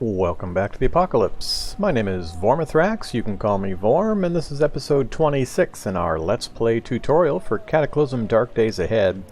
Welcome back to the Apocalypse. My name is Vormithrax, you can call me Vorm, and this is episode 26 in our Let's Play tutorial for Cataclysm Dark Days Ahead.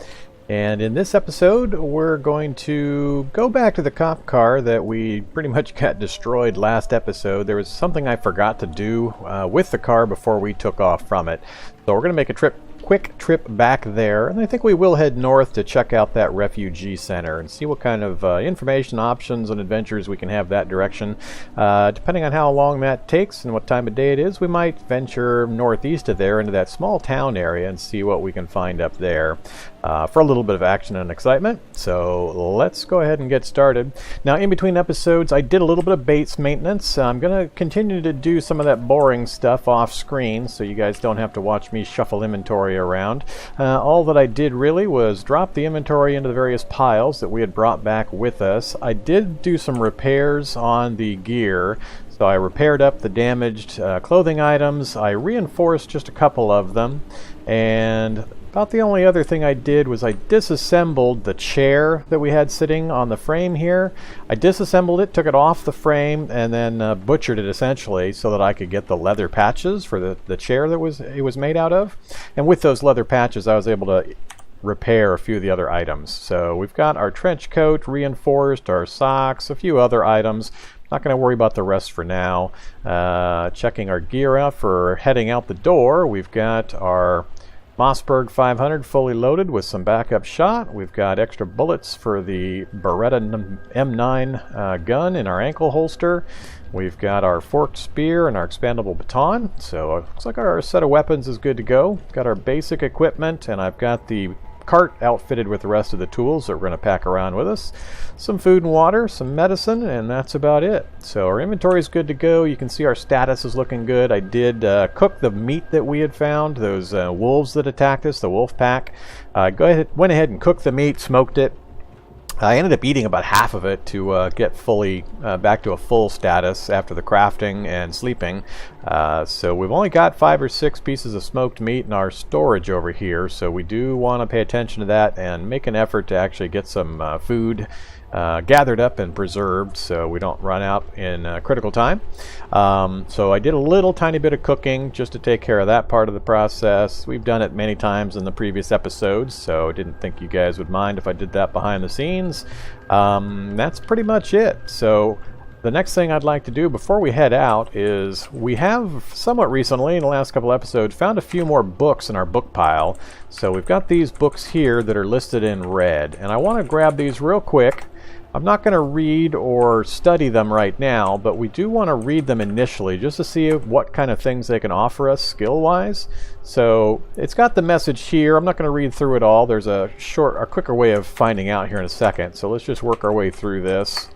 And in this episode, we're going to go back to the cop car that we pretty much got destroyed last episode. There was something I forgot to do with the car before we took off from it. So we're going to make a quick trip back there, and I think we will head north to check out that Refugee Center and see what kind of information, options, and adventures we can have that direction. Depending on how long that takes and what time of day it is, we might venture northeast of there into that small town area and see what we can find up there for a little bit of action and excitement. So let's go ahead and get started. Now, in between episodes, I did a little bit of base maintenance. I'm going to continue to do some of that boring stuff off screen so you guys don't have to watch me shuffle inventory around. All that I did really was drop the inventory into the various piles that we had brought back with us. I did do some repairs on the gear. So I repaired up the damaged clothing items. I reinforced just a couple of them, and about the only other thing I did was I disassembled the chair that we had sitting on the frame here. I disassembled it, took it off the frame, and then butchered it essentially so that I could get the leather patches for the chair that it was made out of. And with those leather patches, I was able to repair a few of the other items. So we've got our trench coat reinforced, our socks, a few other items. Not going to worry about the rest for now. Checking our gear out for heading out the door. We've got our Mossberg 500 fully loaded with some backup shot. We've got extra bullets for the Beretta M9 gun in our ankle holster. We've got our forked spear and our expandable baton. So it looks like our set of weapons is good to go. Got our basic equipment, and I've got the cart outfitted with the rest of the tools that we're going to pack around with us. Some food and water, some medicine, and that's about it. So our inventory is good to go. You can see our status is looking good. I did cook the meat that we had found, those wolves that attacked us, the wolf pack. Went ahead and cooked the meat, smoked it. I ended up eating about half of it to get fully back to a full status after the crafting and sleeping. So we've only got 5 or 6 pieces of smoked meat in our storage over here, so we do want to pay attention to that and make an effort to actually get some food gathered up and preserved so we don't run out in critical time. So I did a little tiny bit of cooking just to take care of that part of the process. We've done it many times in the previous episodes, so I didn't think you guys would mind if I did that behind the scenes. That's pretty much it. So the next thing I'd like to do before we head out is we have somewhat recently, in the last couple episodes, found a few more books in our book pile. So we've got these books here that are listed in red, and I want to grab these real quick. I'm not going to read or study them right now, but we do want to read them initially just to see what kind of things they can offer us skill-wise. So it's got the message here. I'm not going to read through it all. There's a quicker way of finding out here in a second. So let's just work our way through this.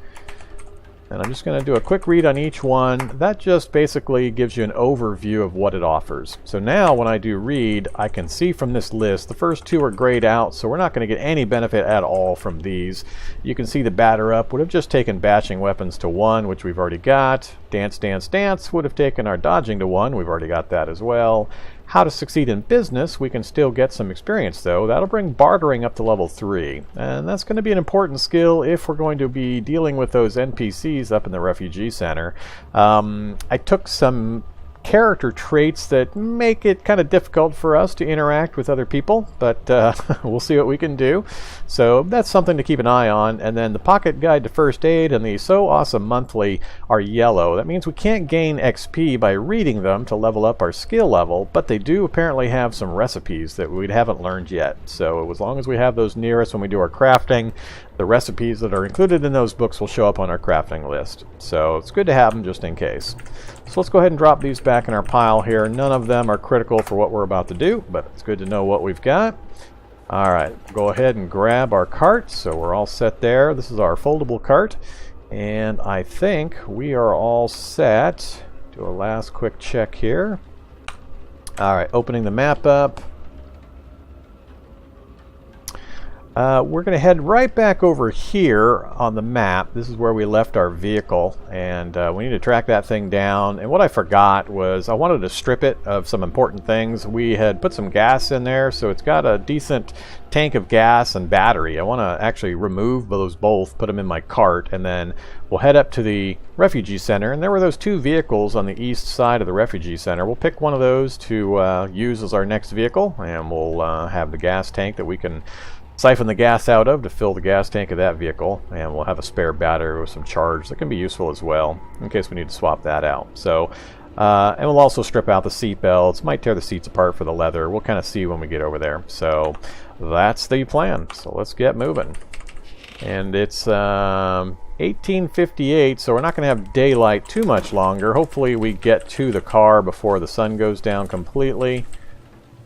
And I'm just going to do a quick read on each one. That just basically gives you an overview of what it offers. So now when I do read, I can see from this list, the first 2 are grayed out, so we're not going to get any benefit at all from these. You can see the batter up would have just taken bashing weapons to 1, which we've already got. Dance, dance, dance would have taken our dodging to 1. We've already got that as well. How to succeed in business, we can still get some experience though. That'll bring bartering up to level 3. And that's going to be an important skill if we're going to be dealing with those NPCs up in the Refugee Center. I took some character traits that make it kind of difficult for us to interact with other people, but we'll see what we can do. So that's something to keep an eye on. And then the Pocket Guide to First Aid and the So Awesome Monthly are yellow. That means we can't gain XP by reading them to level up our skill level, but they do apparently have some recipes that we haven't learned yet. So as long as we have those near us when we do our crafting, the recipes that are included in those books will show up on our crafting list. So it's good to have them just in case. So let's go ahead and drop these back in our pile here. None of them are critical for what we're about to do, but it's good to know what we've got. Alright, go ahead and grab our cart. So we're all set there. This is our foldable cart. And I think we are all set. Do a last quick check here. Alright, opening the map up. We're going to head right back over here on the map. This is where we left our vehicle, and we need to track that thing down. And what I forgot was I wanted to strip it of some important things. We had put some gas in there, so it's got a decent tank of gas and battery. I want to actually remove those both, put them in my cart, and then we'll head up to the Refugee Center. And there were those two vehicles on the east side of the Refugee Center. We'll pick one of those to use as our next vehicle, and we'll have the gas tank that we can siphon the gas out of to fill the gas tank of that vehicle, and we'll have a spare battery with some charge that can be useful as well in case we need to swap that out. So and we'll also strip out the seat belts. Might tear the seats apart for the leather. We'll kind of see when we get over there. So that's the plan. So let's get moving. And it's 1858, so we're not going to have daylight too much longer. Hopefully we get to the car before the sun goes down completely.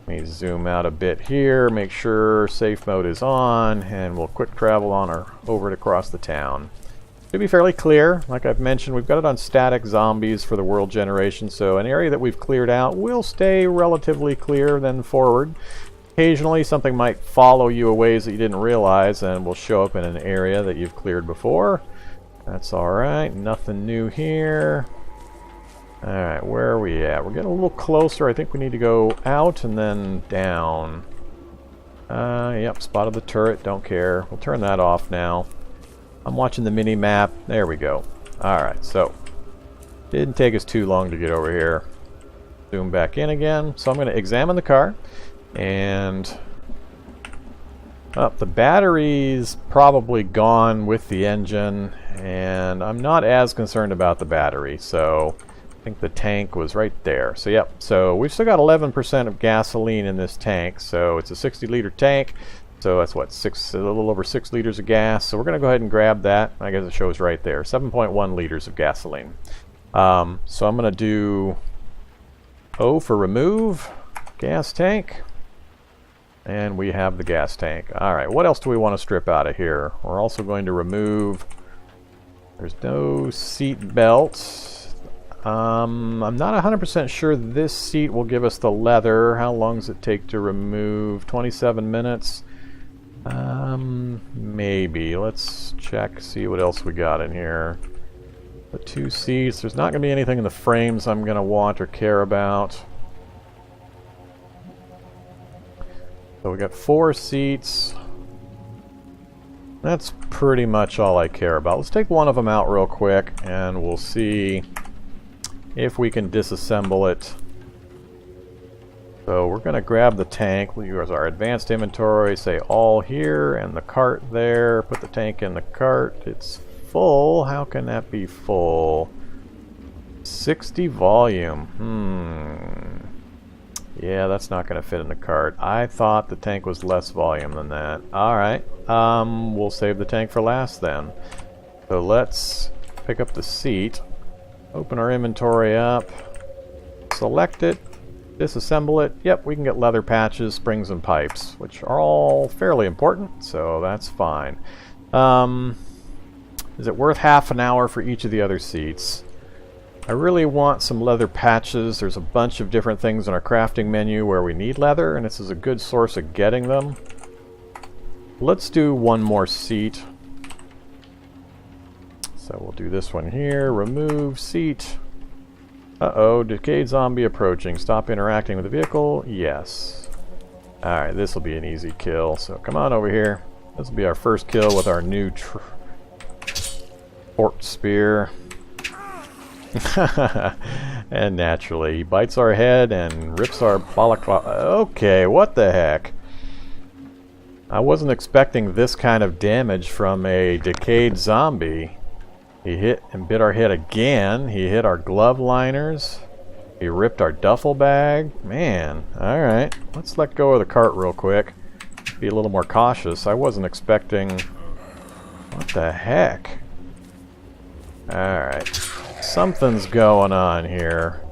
Let me zoom out a bit here, make sure safe mode is on, and we'll quick travel on over it across the town. Should be fairly clear. Like I've mentioned, we've got it on static zombies for the world generation, so an area that we've cleared out will stay relatively clear then forward. Occasionally something might follow you a ways that you didn't realize and will show up in an area that you've cleared before. That's alright, nothing new here. Alright, where are we at? We're getting a little closer. I think we need to go out and then down. Yep, spotted the turret. Don't care. We'll turn that off now. I'm watching the mini-map. There we go. Alright, so didn't take us too long to get over here. Zoom back in again. So I'm going to examine the car. And the battery's probably gone with the engine. And I'm not as concerned about the battery. So I think the tank was right there. So yep, so we've still got 11% of gasoline in this tank. So it's a 60-liter tank. So that's what, a little over 6 liters of gas. So we're going to go ahead and grab that. I guess it shows right there, 7.1 liters of gasoline. So I'm going to do O for remove, gas tank. And we have the gas tank. Alright, what else do we want to strip out of here? We're also going to remove, there's no seat belts. I'm not 100% sure this seat will give us the leather. How long does it take to remove? 27 minutes? Maybe. Let's check, see what else we got in here. The 2 seats. There's not going to be anything in the frames I'm going to want or care about. So we got 4 seats. That's pretty much all I care about. Let's take one of them out real quick and we'll see if we can disassemble it. So we're going to grab the tank. We'll use our advanced inventory, say all here, and the cart there. Put the tank in the cart. It's full. How can that be full? 60 volume. Yeah, that's not going to fit in the cart. I thought the tank was less volume than that. Alright, we'll save the tank for last then. So let's pick up the seat. Open our inventory up, select it, disassemble it. Yep, we can get leather patches, springs, and pipes, which are all fairly important, so that's fine. Is it worth half an hour for each of the other seats? I really want some leather patches. There's a bunch of different things in our crafting menu where we need leather, and this is a good source of getting them. Let's do one more seat. So we'll do this one here, remove seat. Uh-oh, decayed zombie approaching. Stop interacting with the vehicle. Yes. Alright, this will be an easy kill. So come on over here. This will be our first kill with our new port spear. And naturally, he bites our head and rips our balaclava. Okay, what the heck? I wasn't expecting this kind of damage from a decayed zombie. He hit and bit our head again. He hit our glove liners. He ripped our duffel bag. Man, alright. Let's let go of the cart real quick. Be a little more cautious. I wasn't expecting... What the heck? Alright. Something's going on here.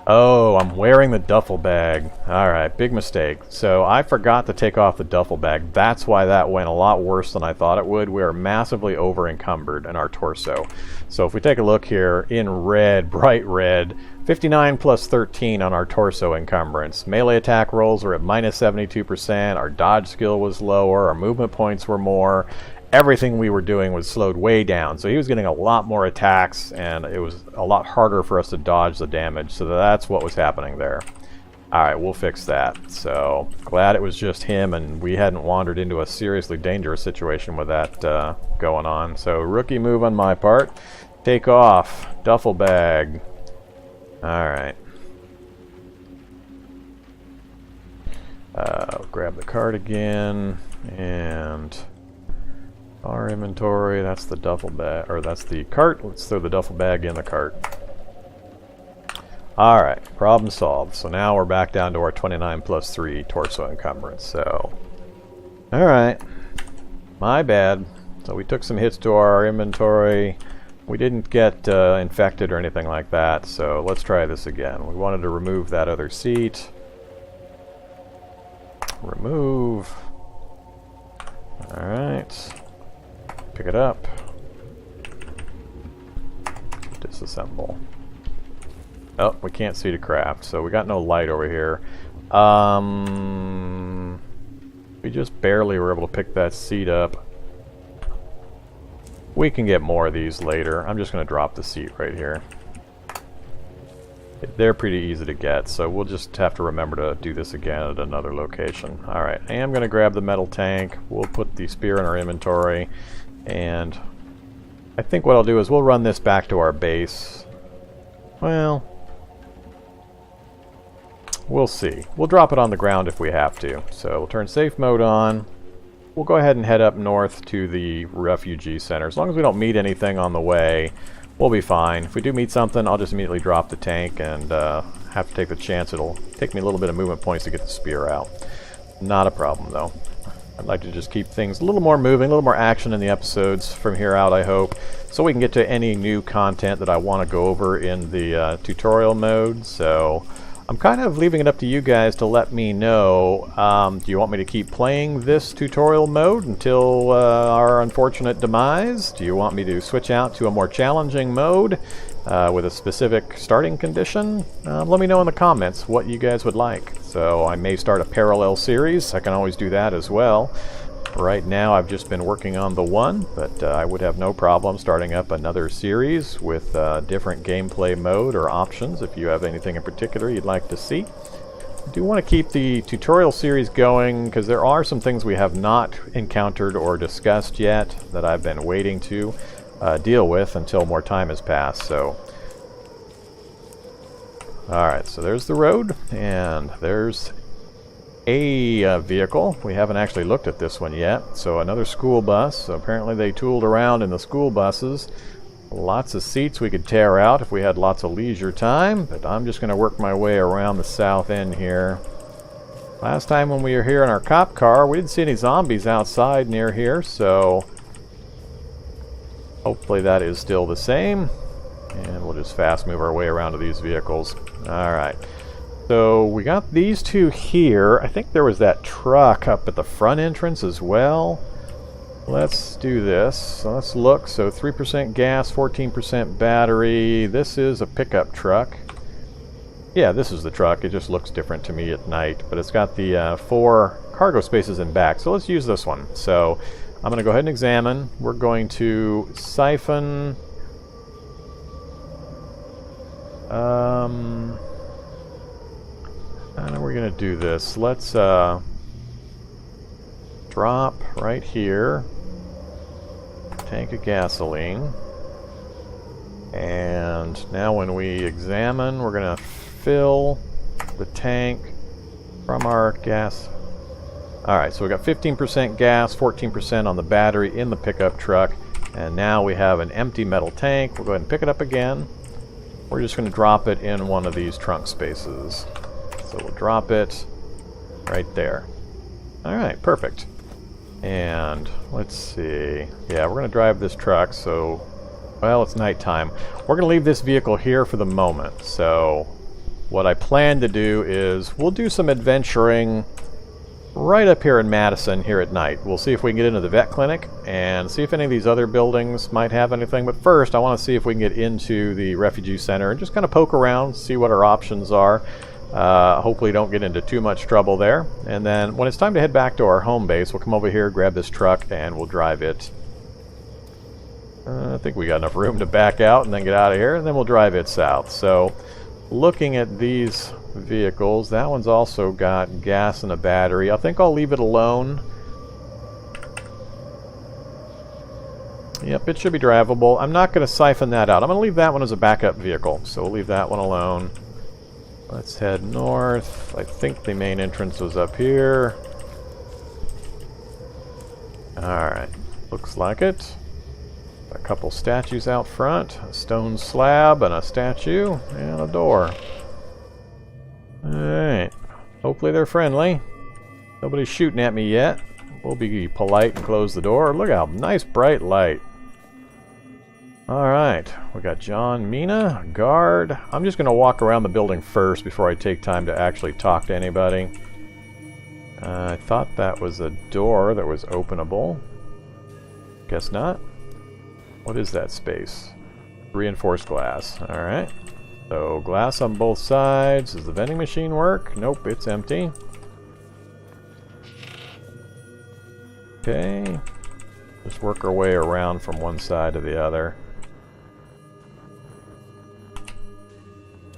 Oh, I'm wearing the duffel bag. Alright, big mistake. So I forgot to take off the duffel bag. That's why that went a lot worse than I thought it would. We are massively over encumbered in our torso. So if we take a look here, in red, bright red, 59 plus 13 on our torso encumbrance. Melee attack rolls are at minus 72%, our dodge skill was lower, our movement points were more. Everything we were doing was slowed way down, so he was getting a lot more attacks, and it was a lot harder for us to dodge the damage, so that's what was happening there. Alright, we'll fix that. So, glad it was just him, and we hadn't wandered into a seriously dangerous situation with that going on. So, rookie move on my part. Take off. Duffel bag. Alright. Grab the card again, and... our inventory, that's the duffel bag, or that's the cart. Let's throw the duffel bag in the cart. Alright, problem solved. So now we're back down to our 29 plus 3 torso encumbrance. So, alright, my bad. So we took some hits to our inventory. We didn't get infected or anything like that, so let's try this again. We wanted to remove that other seat. Remove. Alright. Pick it up. Disassemble. Oh, we can't see to craft, so we got no light over here. We just barely were able to pick that seat up. We can get more of these later. I'm just going to drop the seat right here. They're pretty easy to get, so we'll just have to remember to do this again at another location. Alright, I am going to grab the metal tank. We'll put the spear in our inventory. And I think what I'll do is we'll run this back to our base. Well, we'll see. We'll drop it on the ground if we have to. So we'll turn safe mode on. We'll go ahead and head up north to the Refugee Center. As long as we don't meet anything on the way, we'll be fine. If we do meet something, I'll just immediately drop the tank and have to take the chance. It'll take me a little bit of movement points to get the spear out. Not a problem, though. I'd like to just keep things a little more moving, a little more action in the episodes from here out, I hope, so we can get to any new content that I want to go over in the tutorial mode. So I'm kind of leaving it up to you guys to let me know. Do you want me to keep playing this tutorial mode until our unfortunate demise? Do you want me to switch out to a more challenging mode with a specific starting condition? Let me know in the comments what you guys would like. So I may start a parallel series. I can always do that as well. Right now I've just been working on the one, but I would have no problem starting up another series with different gameplay mode or options if you have anything in particular you'd like to see. I do want to keep the tutorial series going because there are some things we have not encountered or discussed yet that I've been waiting to deal with until more time has passed. So, alright, so there's the road, and there's a vehicle. We haven't actually looked at this one yet. So another school bus. So apparently they tooled around in the school buses. Lots of seats we could tear out if we had lots of leisure time, but I'm just going to work my way around the south end here. Last time when we were here in our cop car, we didn't see any zombies outside near here, so hopefully that is still the same. And we'll just fast move our way around to these vehicles. Alright. So we got these two here. I think there was that truck up at the front entrance as well. Let's do this. So let's look. So 3% gas, 14% battery. This is a pickup truck. Yeah, this is the truck. It just looks different to me at night. But it's got the 4 cargo spaces in back. So let's use this one. So I'm going to go ahead and examine. We're going to siphon... how are we going to do this? Let's drop right here. Tank of gasoline. And now when we examine, we're going to fill the tank from our gas. Alright, so we got 15% gas, 14% on the battery in the pickup truck. And now we have an empty metal tank. We'll go ahead and pick it up again. We're just going to drop it in one of these trunk spaces. So we'll drop it right there. Alright, perfect. And let's see. Yeah, we're going to drive this truck, so... well, it's nighttime. We're going to leave this vehicle here for the moment. So what I plan to do is we'll do some adventuring right up here in Madison here at night. We'll see if we can get into the vet clinic and see if any of these other buildings might have anything. But first, I want to see if we can get into the Refugee Center and just kind of poke around, see what our options are. Hopefully don't get into too much trouble there. And then when it's time to head back to our home base, we'll come over here, grab this truck, and we'll drive it. I think we got enough room to back out and then get out of here, and then we'll drive it south. So looking at these vehicles, that one's also got gas and a battery. I think I'll leave it alone. Yep, it should be drivable. I'm not going to siphon that out. I'm going to leave that one as a backup vehicle, so we'll leave that one alone. Let's head north. I think the main entrance was up here. Alright, looks like it. A couple statues out front, a stone slab and a statue, and a door. Alright, hopefully they're friendly. Nobody's shooting at me yet. We'll be polite and close the door. Look how nice bright light. Alright, we got John, Mina, guard. I'm just going to walk around the building first before I take time to actually talk to anybody. I thought that was a door that was openable. Guess not. What is that space? Reinforced glass. Alright. So, glass on both sides. Does the vending machine work? Nope, it's empty. Okay. Just work our way around from one side to the other.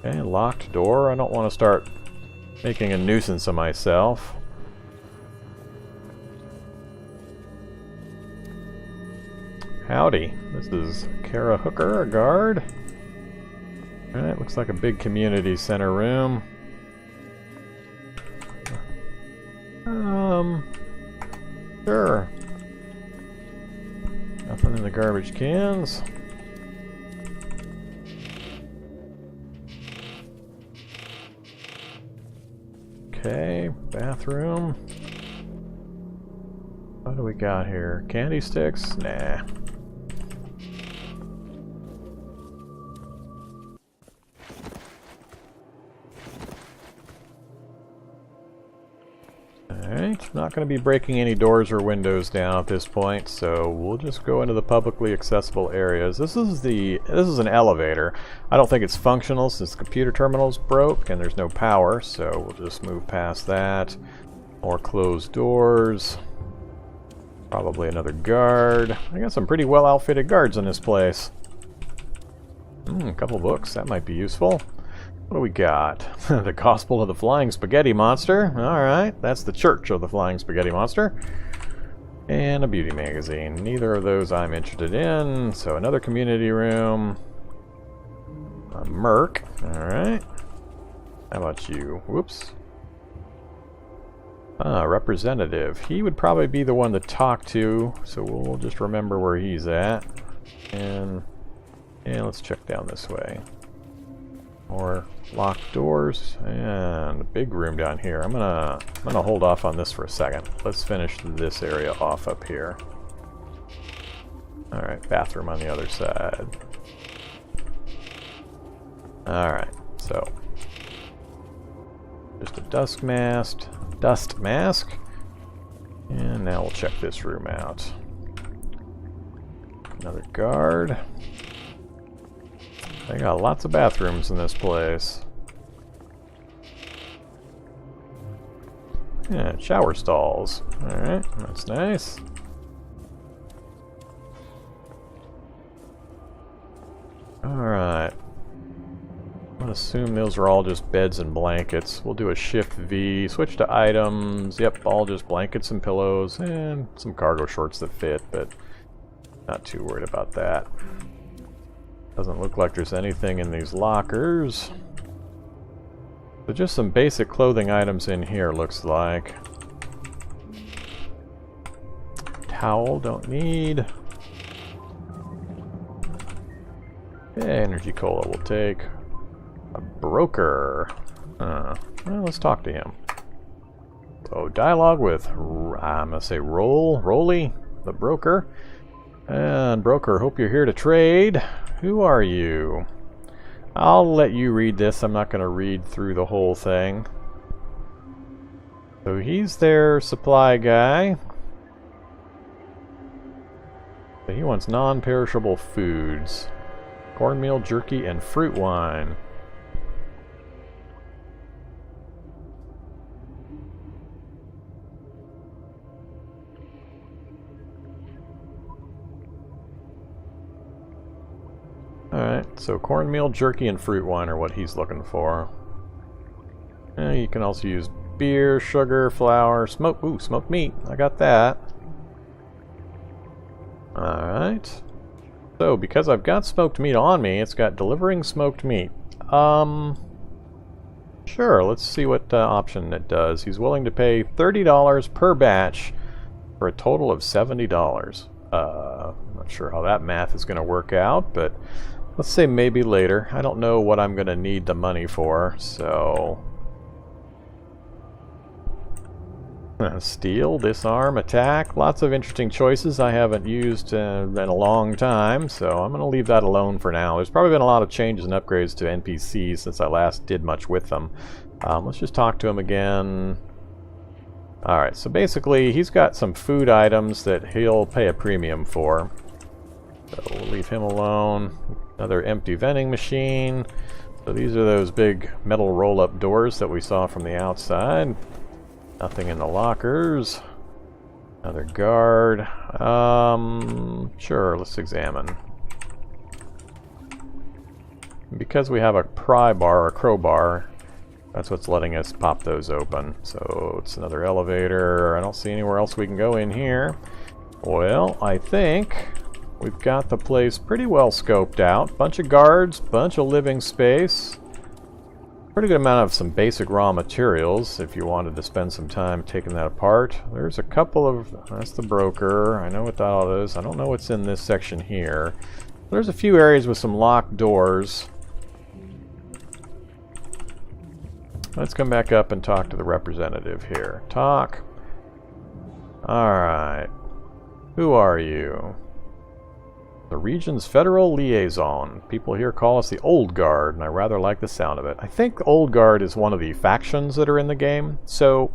Okay, locked door. I don't want to start making a nuisance of myself. Howdy, this is Kara Hooker, a guard. Alright, looks like a big community center room. Sure. Nothing in the garbage cans. Okay, bathroom. What do we got here? Candy sticks? Nah. Alright, not going to be breaking any doors or windows down at this point, so we'll just go into the publicly accessible areas. This is an elevator. I don't think it's functional since the computer terminal's broke and there's no power, so we'll just move past that. More closed doors. Probably another guard. I got some pretty well outfitted guards in this place. A couple books, that might be useful. What do we got? The Gospel of the Flying Spaghetti Monster. Alright, that's the Church of the Flying Spaghetti Monster. And a beauty magazine. Neither of those I'm interested in. So another community room. A Merc. Alright. How about you? Whoops. Representative. He would probably be the one to talk to, so we'll just remember where he's at. And let's check down this way. More locked doors and a big room down here. I'm gonna hold off on this for a second. Let's finish this area off up here. Alright, bathroom on the other side. Alright, so just a dust mask. And now we'll check this room out. Another guard. They got lots of bathrooms in this place. Yeah, shower stalls. Alright, that's nice. Alright. I'm gonna assume those are all just beds and blankets. We'll do a Shift V, switch to items. Yep, all just blankets and pillows, and some cargo shorts that fit, but not too worried about that. Doesn't look like there's anything in these lockers. But just some basic clothing items in here, looks like. Towel, don't need. Yeah, energy cola we'll take. A broker. Well, let's talk to him. So, dialogue with, I'm gonna say Rolly, the broker. And broker, hope you're here to trade. Who are you? I'll let you read this. I'm not going to read through the whole thing. So he's their supply guy. But he wants non-perishable foods. Cornmeal, jerky, and fruit wine. Alright, so cornmeal, jerky, and fruit wine are what he's looking for. You can also use beer, sugar, flour, smoked meat. I got that. Alright. So, because I've got smoked meat on me, it's got delivering smoked meat. Sure, let's see what option it does. He's willing to pay $30 per batch for a total of $70. I'm not sure how that math is going to work out, but let's say maybe later. I don't know what I'm going to need the money for, so... Steal, disarm, attack. Lots of interesting choices I haven't used in a long time, so I'm going to leave that alone for now. There's probably been a lot of changes and upgrades to NPCs since I last did much with them. Let's just talk to him again. Alright, so basically he's got some food items that he'll pay a premium for. So we'll leave him alone. Another empty vending machine. So these are those big metal roll-up doors that we saw from the outside. Nothing in the lockers. Another guard. Sure, let's examine. Because we have a pry bar or a crowbar, that's what's letting us pop those open. So it's another elevator. I don't see anywhere else we can go in here. Well, I think we've got the place pretty well scoped out. Bunch of guards, bunch of living space. Pretty good amount of some basic raw materials if you wanted to spend some time taking that apart. There's a couple of... That's the broker. I know what that all is. I don't know what's in this section here. There's a few areas with some locked doors. Let's come back up and talk to the representative here. Talk. Alright. Who are you? The region's federal liaison. People here call us the Old Guard, and I rather like the sound of it. I think Old Guard is one of the factions that are in the game. So,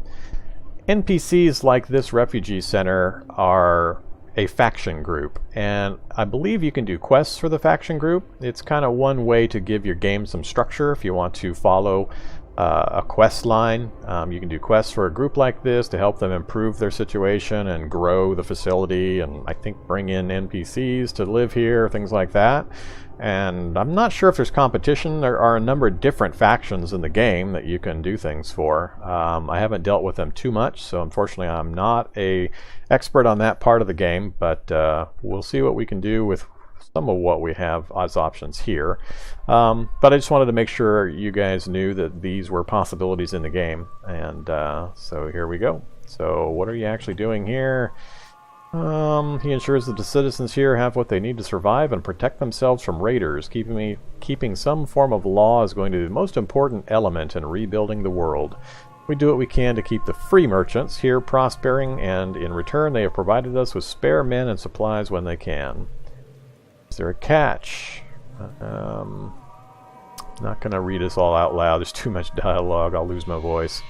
NPCs like this Refugee Center are a faction group, and I believe you can do quests for the faction group. It's kind of one way to give your game some structure if you want to follow a quest line. You can do quests for a group like this to help them improve their situation and grow the facility, and I think bring in NPCs to live here, things like that. And I'm not sure if there's competition. There are a number of different factions in the game that you can do things for. I haven't dealt with them too much, so unfortunately I'm not an expert on that part of the game, but we'll see what we can do with some of what we have as options here. But I just wanted to make sure you guys knew that these were possibilities in the game, and so here we go. So what are you actually doing here? He ensures that the citizens here have what they need to survive and protect themselves from raiders. Keeping some form of law is going to be the most important element in rebuilding the world. We do what we can to keep the free merchants here prospering, and in return they have provided us with spare men and supplies when they can. Is there a catch? Not gonna read this all out loud. There's too much dialogue. I'll lose my voice.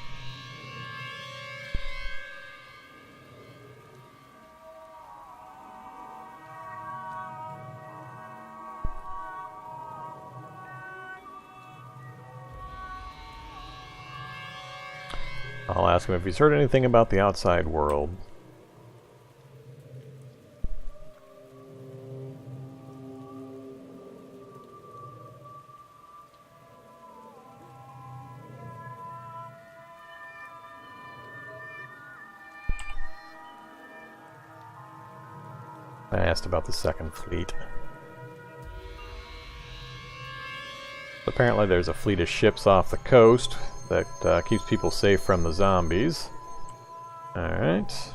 I'll ask him if he's heard anything about the outside world. I asked about the second fleet. Apparently there's a fleet of ships off the coast that keeps people safe from the zombies. Alright. Is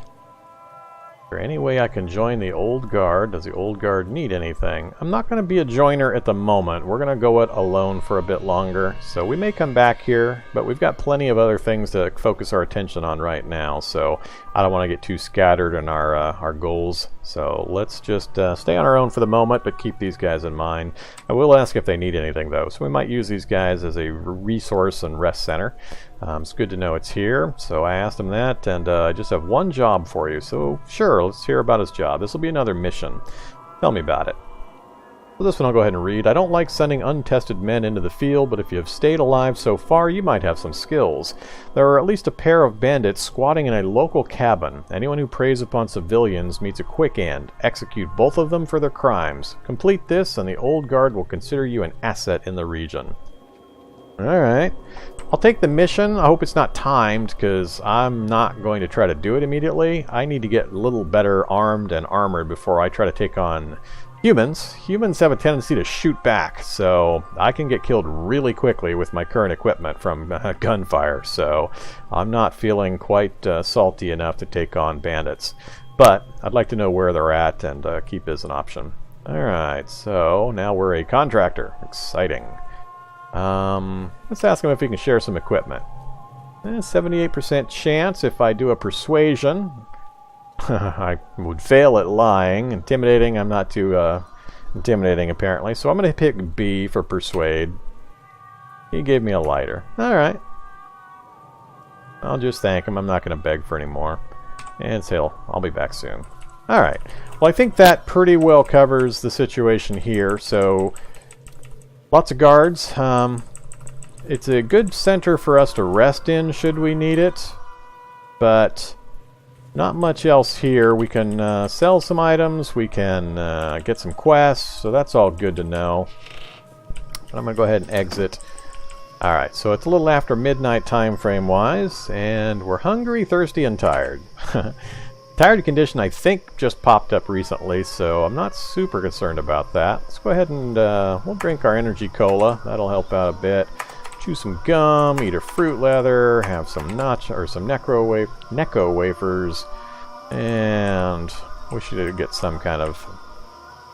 there any way I can join the Old Guard? Does the Old Guard need anything? I'm not going to be a joiner at the moment. We're going to go it alone for a bit longer. So we may come back here, but we've got plenty of other things to focus our attention on right now. So I don't want to get too scattered in our goals. So let's just stay on our own for the moment, but keep these guys in mind. I will ask if they need anything, though. So we might use these guys as a resource and rest center. It's good to know it's here. So I asked him that, and I just have one job for you. So sure, let's hear about his job. This will be another mission. Tell me about it. Well, this one I'll go ahead and read. I don't like sending untested men into the field, but if you have stayed alive so far, you might have some skills. There are at least a pair of bandits squatting in a local cabin. Anyone who preys upon civilians meets a quick end. Execute both of them for their crimes. Complete this, and the old guard will consider you an asset in the region. Alright. I'll take the mission. I hope it's not timed, because I'm not going to try to do it immediately. I need to get a little better armed and armored before I try to take on humans. Humans have a tendency to shoot back, so I can get killed really quickly with my current equipment from gunfire, so I'm not feeling quite salty enough to take on bandits. But I'd like to know where they're at and keep as an option. Alright, so now we're a contractor. Exciting. Let's ask him if he can share some equipment. 78% chance if I do a persuasion. I would fail at lying. Intimidating, I'm not too intimidating apparently. So I'm going to pick B for persuade. He gave me a lighter. Alright. I'll just thank him. I'm not going to beg for any more. And say I'll be back soon. Alright. Well, I think that pretty well covers the situation here. So, lots of guards. It's a good center for us to rest in should we need it. But not much else here. We can sell some items, we can get some quests, so that's all good to know. But I'm going to go ahead and exit. Alright, so it's a little after midnight time frame wise, and we're hungry, thirsty, and tired. Tired condition I think just popped up recently, so I'm not super concerned about that. Let's go ahead and we'll drink our energy cola. That'll help out a bit. Chew some gum, eat a fruit leather, have some Necco wafers, and we should get some kind of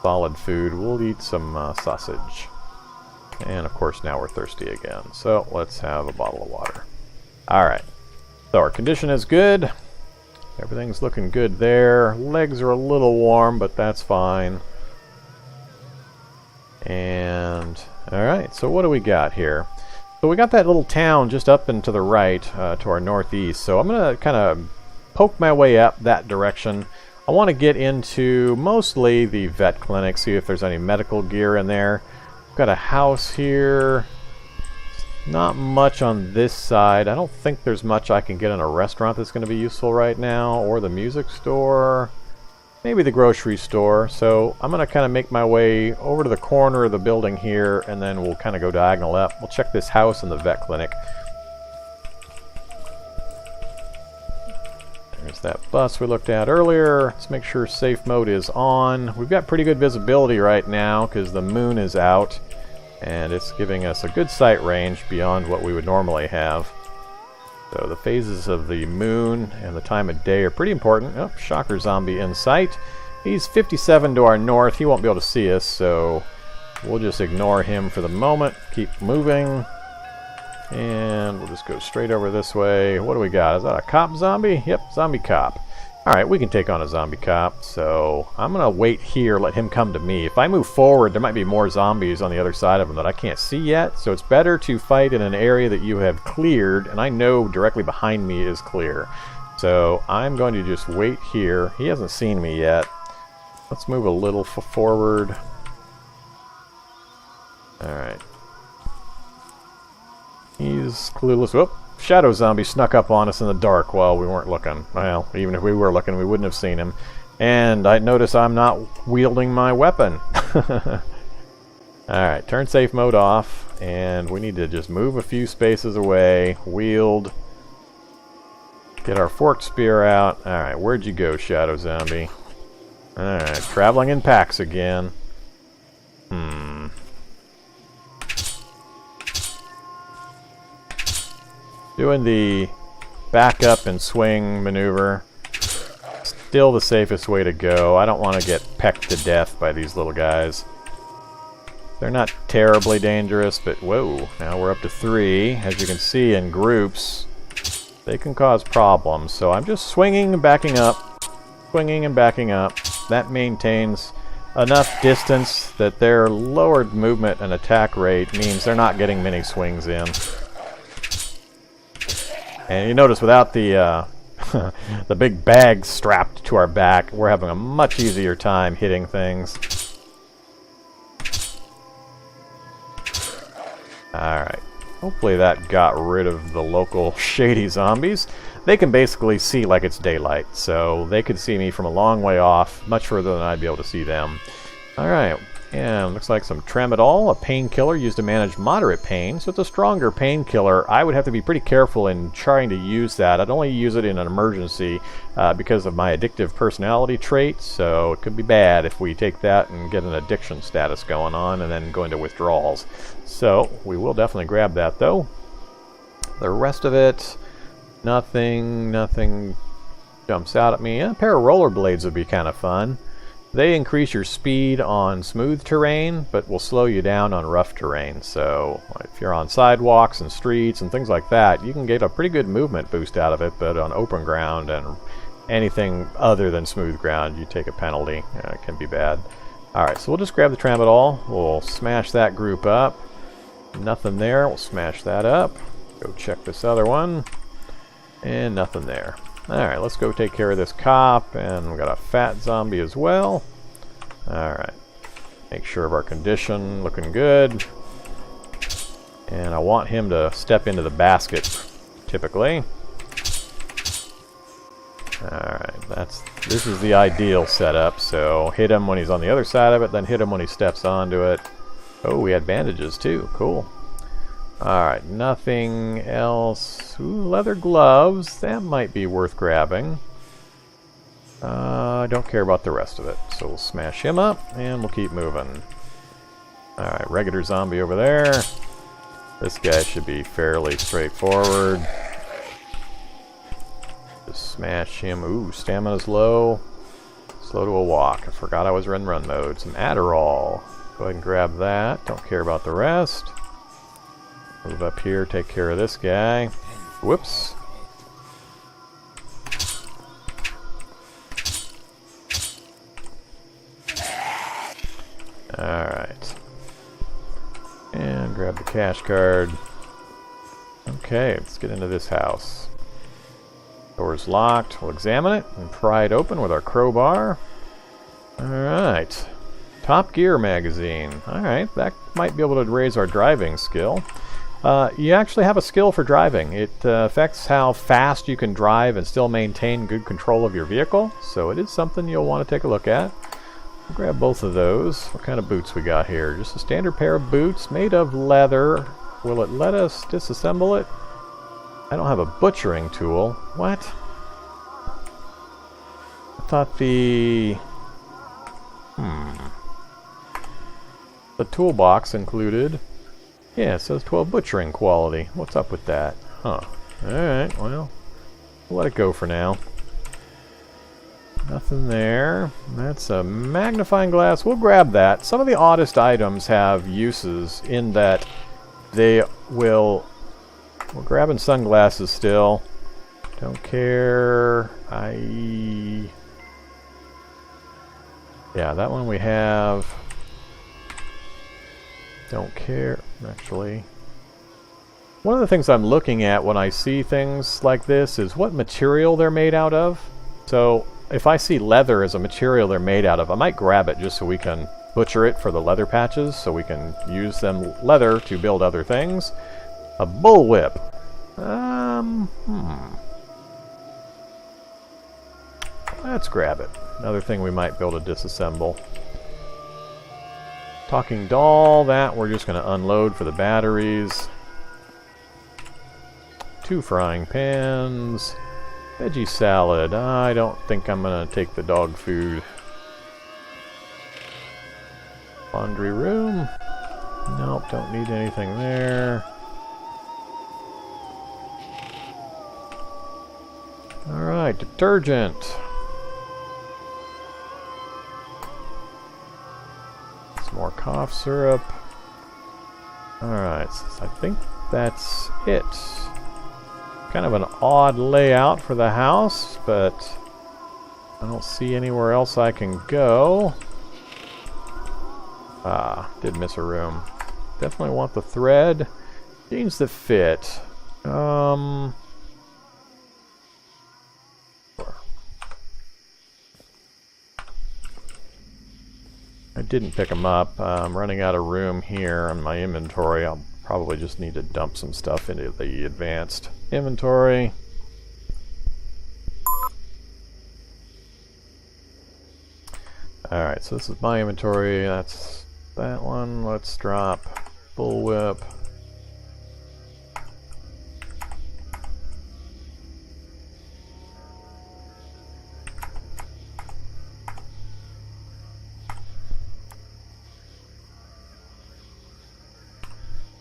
solid food. We'll eat some sausage. And of course now we're thirsty again, so let's have a bottle of water. Alright, so our condition is good. Everything's looking good there. Legs are a little warm, but that's fine. And alright, so what do we got here? So we got that little town just up and to the right, to our northeast. So I'm going to kind of poke my way up that direction. I want to get into mostly the vet clinic, see if there's any medical gear in there. We've got a house here. Not much on this side. I don't think there's much I can get in a restaurant that's going to be useful right now, or the music store. Maybe the grocery store. So I'm going to kind of make my way over to the corner of the building here, and then we'll kind of go diagonal up. We'll check this house and the vet clinic. There's that bus we looked at earlier. Let's make sure safe mode is on. We've got pretty good visibility right now because the moon is out, and it's giving us a good sight range beyond what we would normally have. So the phases of the moon and the time of day are pretty important. Oh, shocker zombie in sight. He's 57 to our north. He won't be able to see us, so we'll just ignore him for the moment. Keep moving. And we'll just go straight over this way. What do we got? Is that a cop zombie? Yep, zombie cop. Alright, we can take on a zombie cop. So I'm going to wait here, let him come to me. If I move forward, there might be more zombies on the other side of him that I can't see yet. So it's better to fight in an area that you have cleared, and I know directly behind me is clear. So I'm going to just wait here. He hasn't seen me yet. Let's move a little forward. Alright. He's clueless. Whoop! Shadow zombie snuck up on us in the dark while we weren't looking. Well, even if we were looking, we wouldn't have seen him. And I notice I'm not wielding my weapon. Alright, turn safe mode off. And we need to just move a few spaces away. Wield. Get our forked spear out. Alright, where'd you go, Shadow Zombie? Alright, traveling in packs again. Doing the back up and swing maneuver. Still the safest way to go. I don't want to get pecked to death by these little guys. They're not terribly dangerous, but whoa, now we're up to 3. As you can see in groups, they can cause problems. So I'm just swinging and backing up, swinging and backing up. That maintains enough distance that their lowered movement and attack rate means they're not getting many swings in. And you notice without the the big bag strapped to our back, we're having a much easier time hitting things. Alright. Hopefully that got rid of the local shady zombies. They can basically see like it's daylight, so they could see me from a long way off, much further than I'd be able to see them. Alright, and looks like some tramadol, a painkiller used to manage moderate pain, so it's a stronger painkiller. I would have to be pretty careful in trying to use that. I'd only use it in an emergency because of my addictive personality trait, so it could be bad if we take that and get an addiction status going on and then go into withdrawals. So, we will definitely grab that though. The rest of it, nothing jumps out at me. A pair of rollerblades would be kind of fun. They increase your speed on smooth terrain, but will slow you down on rough terrain. So if you're on sidewalks and streets and things like that, you can get a pretty good movement boost out of it, but on open ground and anything other than smooth ground, you take a penalty. It can be bad. Alright, so we'll just grab the tramadol. We'll smash that group up. Nothing there. We'll smash that up. Go check this other one. And nothing there. Alright, let's go take care of this cop, and we've got a fat zombie as well. Alright, make sure of our condition, looking good. And I want him to step into the basket, typically. Alright, this is the ideal setup, so hit him when he's on the other side of it, then hit him when he steps onto it. Oh, we had bandages too, cool. Alright, nothing else. Ooh, leather gloves. That might be worth grabbing. I don't care about the rest of it. So we'll smash him up, and we'll keep moving. Alright, regular zombie over there. This guy should be fairly straightforward. Just smash him. Ooh, stamina's low. Slow to a walk. I forgot I was run mode. Some Adderall. Go ahead and grab that. Don't care about the rest. Move up here, take care of this guy. Whoops. Alright. And grab the cash card. Okay, let's get into this house. Door's locked. We'll examine it and pry it open with our crowbar. Alright. Top Gear magazine. Alright, that might be able to raise our driving skill. You actually have a skill for driving. It affects how fast you can drive and still maintain good control of your vehicle, so it is something you'll want to take a look at. We'll grab both of those. What kind of boots we got here? Just a standard pair of boots made of leather. Will it let us disassemble it? I don't have a butchering tool. What? I thought the toolbox included. Yeah, it says 12 butchering quality. What's up with that? Huh. Alright, well, we'll let it go for now. Nothing there. That's a magnifying glass. We'll grab that. Some of the oddest items have uses in that they will... We're grabbing sunglasses still. Don't care. Yeah, that one we have... Don't care, actually. One of the things I'm looking at when I see things like this is what material they're made out of. So, if I see leather as a material they're made out of, I might grab it just so we can butcher it for the leather patches, so we can use them leather to build other things. A bullwhip. Let's grab it. Another thing we might be able to disassemble. Talking doll, that we're just going to unload for the batteries. 2 frying pans. Veggie salad. I don't think I'm going to take the dog food. Laundry room. Nope, don't need anything there. Alright, detergent. More cough syrup. Alright, I think that's it. Kind of an odd layout for the house, but I don't see anywhere else I can go. Ah, did miss a room. Definitely want the thread. Jeans that fit. I didn't pick them up. I'm running out of room here on my inventory. I'll probably just need to dump some stuff into the advanced inventory. Alright, so this is my inventory. That's that one. Let's drop bullwhip.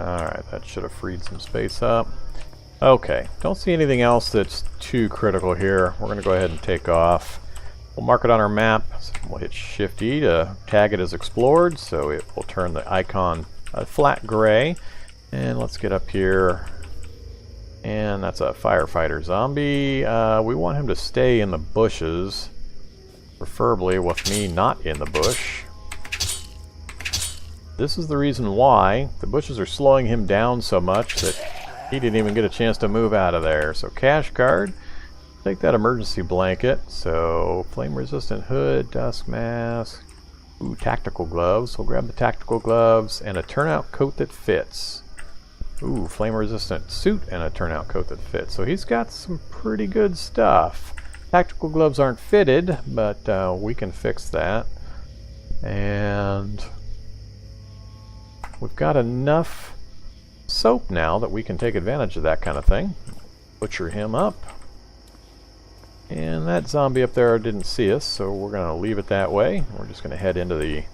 Alright, that should have freed some space up. Okay, don't see anything else that's too critical here. We're going to go ahead and take off. We'll mark it on our map. So we'll hit Shift-E to tag it as explored, so it will turn the icon flat gray. And let's get up here. And that's a firefighter zombie. We want him to stay in the bushes, preferably with me not in the bush. This is the reason why the bushes are slowing him down so much that he didn't even get a chance to move out of there. So cash card, take that emergency blanket. So flame resistant hood, dust mask, ooh, tactical gloves. We'll grab the tactical gloves and a turnout coat that fits. Ooh, flame resistant suit and a turnout coat that fits. So he's got some pretty good stuff. Tactical gloves aren't fitted, but we can fix that. And we've got enough soap now that we can take advantage of that kind of thing. Butcher him up. And that zombie up there didn't see us, so we're going to leave it that way. We're just going to head into the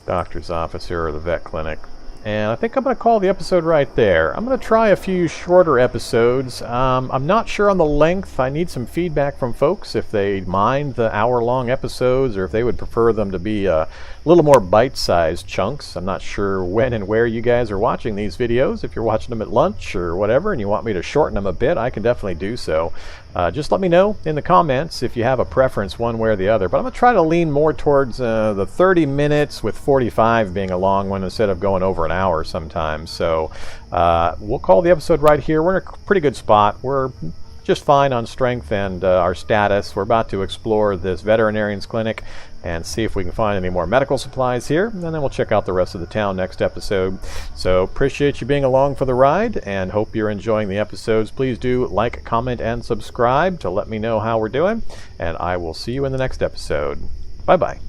doctor's office here, or the vet clinic. And I think I'm going to call the episode right there. I'm going to try a few shorter episodes. I'm not sure on the length. I need some feedback from folks if they mind the hour-long episodes or if they would prefer them to be a little more bite-sized chunks. I'm not sure when and where you guys are watching these videos. If you're watching them at lunch or whatever and you want me to shorten them a bit, I can definitely do so. Just let me know in the comments if you have a preference one way or the other. But I'm going to try to lean more towards the 30 minutes with 45 being a long one instead of going over an hour sometimes. So we'll call the episode right here. We're in a pretty good spot. We're just fine on strength and our status. We're about to explore this veterinarian's clinic and see if we can find any more medical supplies here, and then we'll check out the rest of the town next episode. So appreciate you being along for the ride and hope you're enjoying the episodes. Please do like, comment, and subscribe to let me know how we're doing, and I will see you in the next episode. Bye bye.